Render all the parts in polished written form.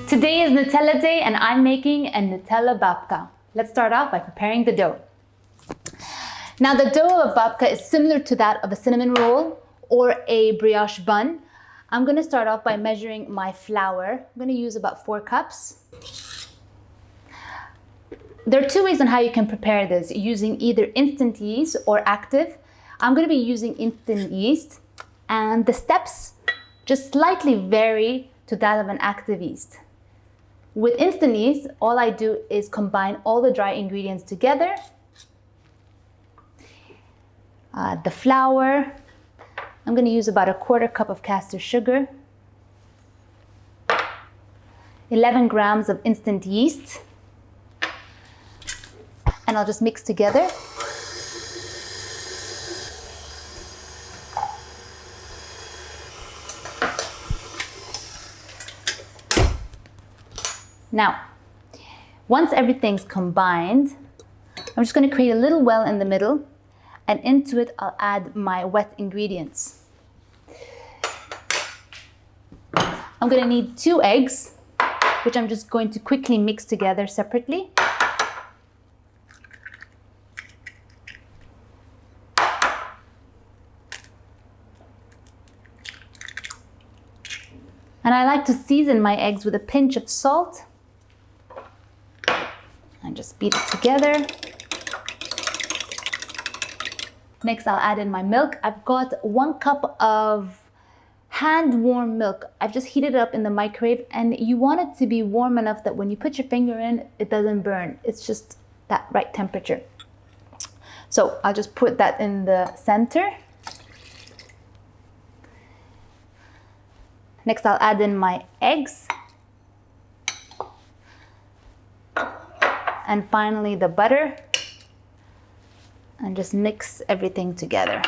Today is Nutella Day and I'm making a Nutella Babka. Let's start off by preparing the dough. Now the dough of babka is similar to that of a cinnamon roll or a brioche bun. I'm going to start off by measuring my flour. I'm going to use about 4 cups. There are 2 ways on how you can prepare this, using either instant yeast or active. I'm going to be using instant yeast, and the steps just slightly vary to that of an active yeast. With instant yeast, all I do is combine all the dry ingredients together. The flour, I'm going to use about 1/4 cup of caster sugar, 11 grams of instant yeast, and I'll just mix together. Now, once everything's combined, I'm just going to create a little well in the middle, and into it I'll add my wet ingredients. I'm going to need 2 eggs, which I'm just going to quickly mix together separately. And I like to season my eggs with a pinch of salt. And just beat it together. Next, I'll add in my milk. I've got 1 cup of hand-warm milk. I've just heated it up in the microwave, and you want it to be warm enough that when you put your finger in, it doesn't burn. It's just that right temperature. So I'll just put that in the center. Next, I'll add in my eggs. And finally the butter, and just mix everything together.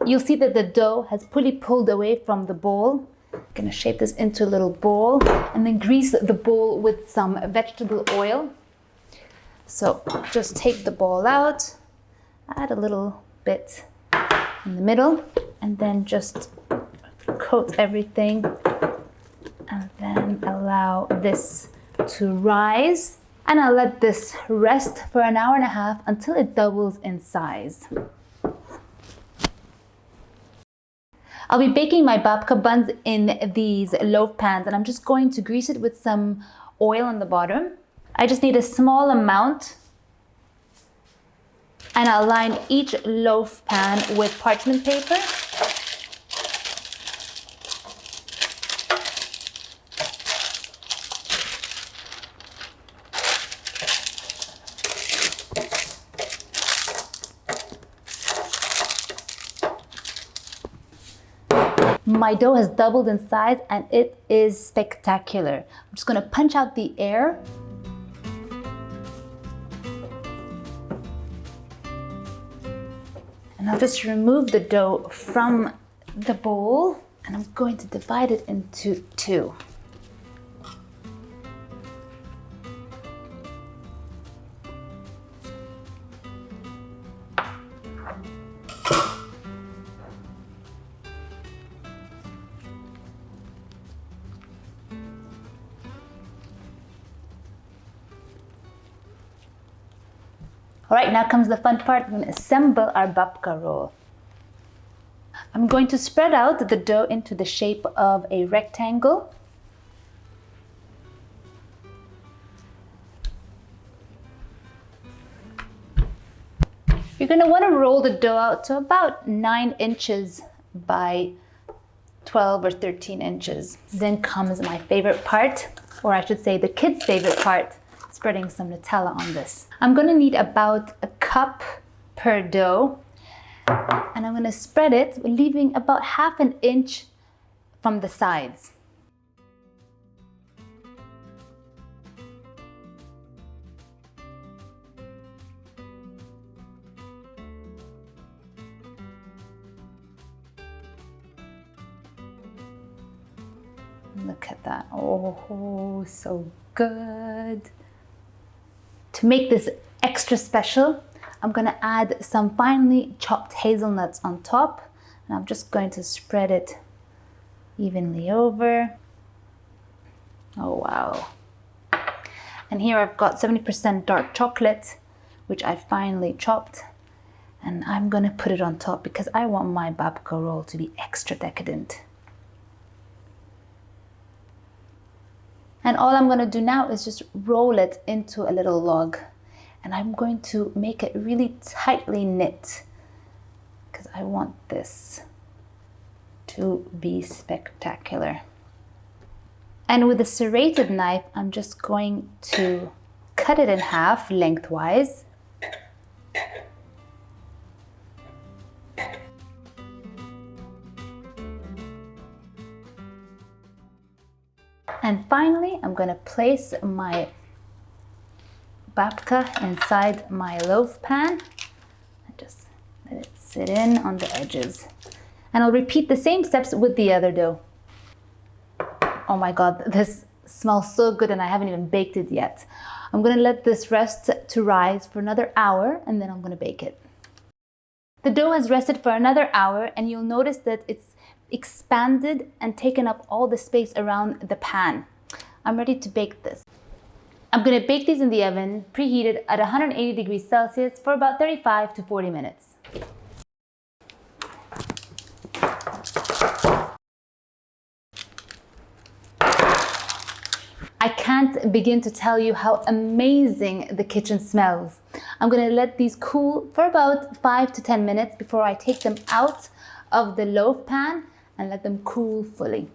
You'll see that the dough has fully pulled away from the bowl. I'm going to shape this into a little bowl and then grease the bowl with some vegetable oil. So just take the bowl out, add a little bit in the middle, and then just coat everything, and then allow this to rise. And I'll let this rest for 1.5 hours until it doubles in size. I'll be baking my babka buns in these loaf pans, and I'm just going to grease it with some oil on the bottom. I just need a small amount, and I'll line each loaf pan with parchment paper. My dough has doubled in size and it is spectacular. I'm just going to punch out the air. And I'll just remove the dough from the bowl, and I'm going to divide it into 2. All right, now comes the fun part. We're going to assemble our babka roll. I'm going to spread out the dough into the shape of a rectangle. You're going to want to roll the dough out to about 9 inches by 12 or 13 inches. Then comes my favorite part, or I should say the kids' favorite part, spreading some Nutella on this. I'm going to need about 1 cup per dough, and I'm going to spread it, leaving about 1/2 inch from the sides. Look at that. Oh, so good. To make this extra special, I'm gonna add some finely chopped hazelnuts on top, and I'm just going to spread it evenly over. Oh, wow. And here I've got 70% dark chocolate, which I finely chopped, and I'm gonna put it on top because I want my babka roll to be extra decadent. And all I'm gonna do now is just roll it into a little log, and I'm going to make it really tightly knit because I want this to be spectacular. And with a serrated knife, I'm just going to cut it in half lengthwise. And finally, I'm going to place my babka inside my loaf pan and just let it sit in on the edges. And I'll repeat the same steps with the other dough. Oh my God, this smells so good and I haven't even baked it yet. I'm gonna let this rest to rise for another hour and then I'm gonna bake it. The dough has rested for another hour and you'll notice that it's expanded and taken up all the space around the pan. I'm ready to bake this. I'm gonna bake these in the oven, preheated at 180 degrees Celsius for about 35 to 40 minutes. I can't begin to tell you how amazing the kitchen smells. I'm gonna let these cool for about 5 to 10 minutes before I take them out of the loaf pan and let them cool fully.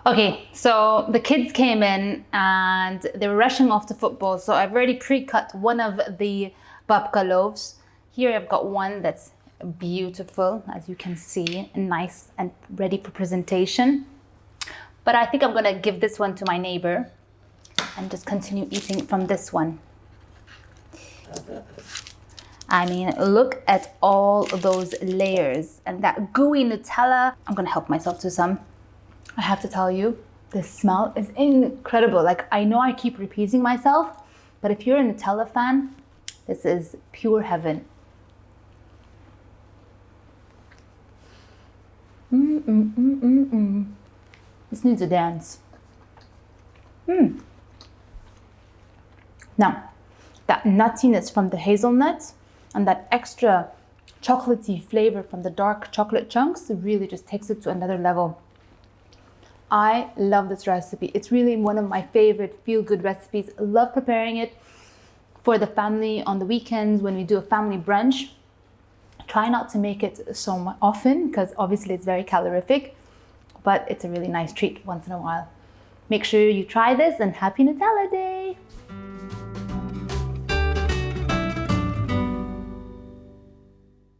Okay, so the kids came in and they were rushing off to football, so I've already pre-cut one of the babka loaves. Here I've got one that's beautiful, as you can see, nice and ready for presentation. But I think I'm gonna give this one to my neighbor and just continue eating from this one. I mean, look at all those layers and that gooey Nutella. I'm gonna help myself to some. I have to tell you, the smell is incredible. Like, I know I keep repeating myself, but if you're a Nutella fan, this is pure heaven. This needs a dance. Now, that nuttiness from the hazelnuts and that extra chocolatey flavor from the dark chocolate chunks really just takes it to another level. I love this recipe. It's really one of my favorite feel-good recipes. I love preparing it for the family on the weekends when we do a family brunch. Try not to make it so often because obviously it's very calorific, but it's a really nice treat once in a while. Make sure you try this and happy Nutella Day!